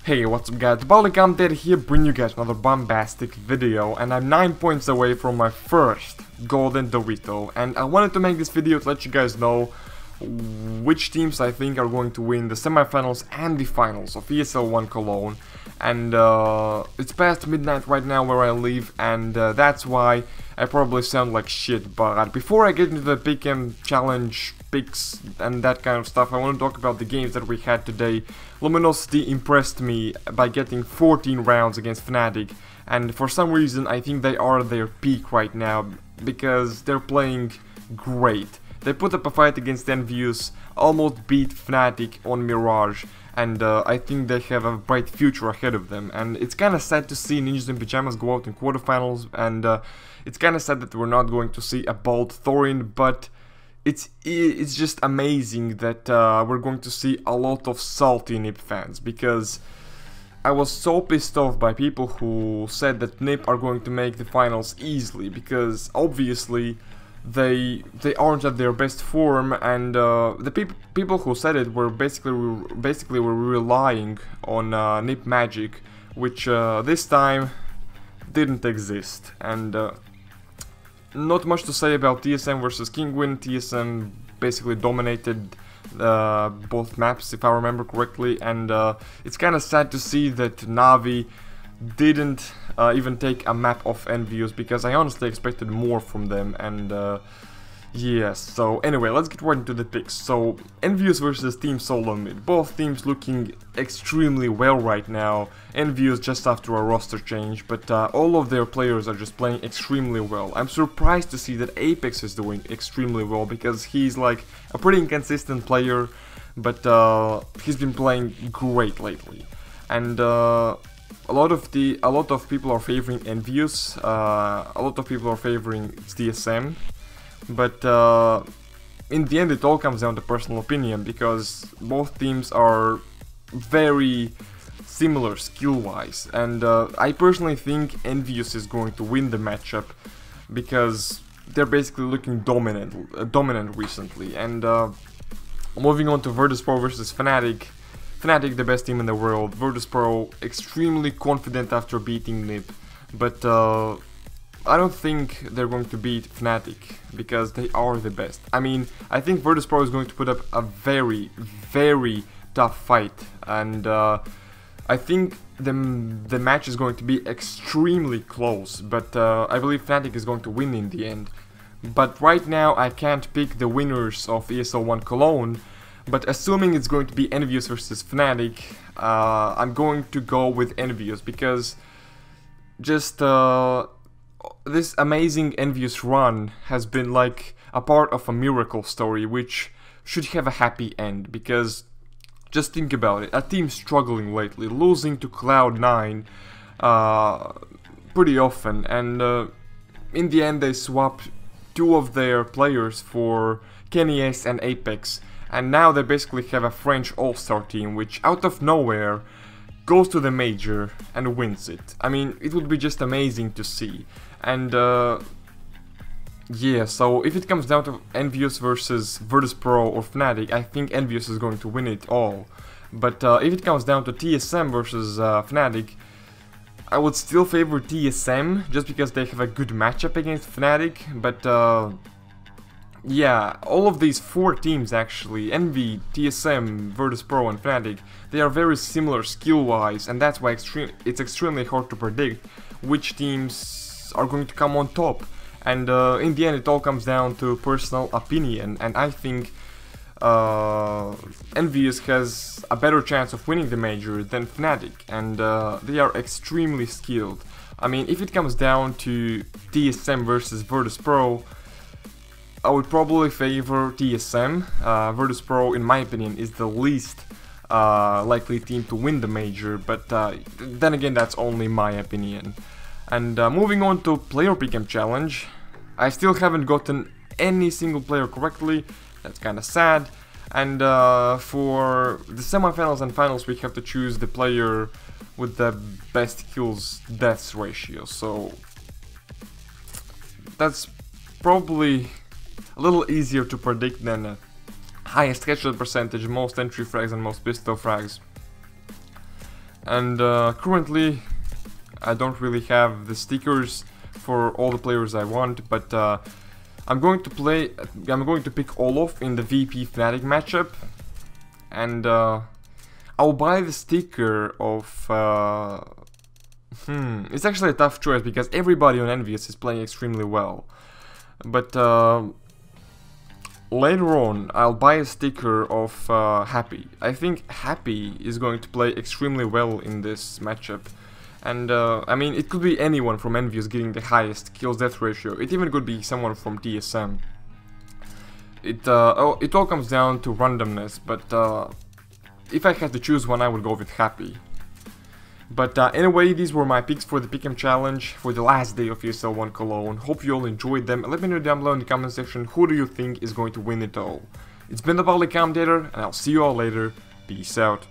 Hey, what's up guys, I'm dead here, bring you guys another bombastic video, and I'm 9 points away from my first golden Dorito, and I wanted to make this video to let you guys know which teams I think are going to win the semifinals and the finals of ESL 1 Cologne. And it's past midnight right now where I live, and that's why I probably sound like shit. But before I get into the pick'em challenge picks and that kind of stuff, I want to talk about the games that we had today. Luminosity impressed me by getting 14 rounds against Fnatic, and for some reason I think they are at their peak right now because they're playing great. They put up a fight against Envious, almost beat Fnatic on Mirage, and I think they have a bright future ahead of them. And it's kinda sad to see Ninjas in Pyjamas go out in quarterfinals, and it's kinda sad that we're not going to see a bold Thorin, but it's just amazing that we're going to see a lot of salty NiP fans, because I was so pissed off by people who said that NiP are going to make the finals easily, because obviously they aren't at their best form, and the people who said it were basically relying on NiP magic, which this time didn't exist. And not much to say about TSM versus Kinguin. TSM basically dominated both maps, if I remember correctly, and it's kind of sad to see that Navi didn't even take a map of Envious, because I honestly expected more from them. And yes, so anyway, let's get right into the picks. So Envious versus Team Solo Mid, both teams looking extremely well right now. Envious just after a roster change, but all of their players are just playing extremely well. I'm surprised to see that Apex is doing extremely well, because he's like a pretty inconsistent player, but he's been playing great lately. And a lot of people are favoring Envious, a lot of people are favoring TSM, but in the end it all comes down to personal opinion, because both teams are very similar skill-wise, and I personally think Envious is going to win the matchup, because they're basically looking dominant recently. And moving on to Virtus.pro versus Fnatic. Fnatic, the best team in the world. Virtus.pro extremely confident after beating NiP, but I don't think they're going to beat Fnatic, because they are the best. I mean, I think Virtus.pro is going to put up a very tough fight, and I think the match is going to be extremely close, but I believe Fnatic is going to win in the end. But right now I can't pick the winners of ESL 1 Cologne, but assuming it's going to be Envious versus Fnatic, I'm going to go with Envious, because just this amazing Envious run has been like a part of a miracle story, which should have a happy end. Because just think about it, a team struggling lately, losing to Cloud9 pretty often, and in the end they swapped two of their players for KennyS and Apex, and now they basically have a French all-star team, which out of nowhere goes to the major and wins it. I mean, it would be just amazing to see. And yeah, so if it comes down to Envious versus Virtus.pro or Fnatic, I think Envious is going to win it all. But if it comes down to TSM versus Fnatic, I would still favor TSM, just because they have a good matchup against Fnatic. But yeah, all of these four teams actually, Envy, TSM, Virtus.pro and Fnatic, they are very similar skill-wise, and that's why it's extremely hard to predict which teams are going to come on top. And in the end it all comes down to personal opinion, and I think Envious has a better chance of winning the major than Fnatic, and they are extremely skilled. I mean, if it comes down to TSM versus Virtus.pro, I would probably favor TSM. Virtus.pro, in my opinion, is the least likely team to win the major, but then again, that's only my opinion. And moving on to player pick'em challenge, I still haven't gotten any single player correctly. That's kinda sad. And for the semifinals and finals, we have to choose the player with the best kills deaths ratio. So that's probably a little easier to predict than highest headshot percentage, most entry frags and most pistol frags. And currently I don't really have the stickers for all the players I want, but I'm going to pick Olaf in the VP Fnatic matchup, and I'll buy the sticker of it's actually a tough choice because everybody on Envious is playing extremely well, but later on I'll buy a sticker of Happy. I think Happy is going to play extremely well in this matchup. And I mean, it could be anyone from Envious getting the highest kills death ratio. It even could be someone from TSM. It all comes down to randomness, but if I had to choose one, I would go with Happy. But anyway, these were my picks for the Pick'em Challenge for the last day of ESL 1 Cologne. Hope you all enjoyed them. Let me know down below in the comment section who do you think is going to win it all. It's been the Commentator, and I'll see you all later. Peace out.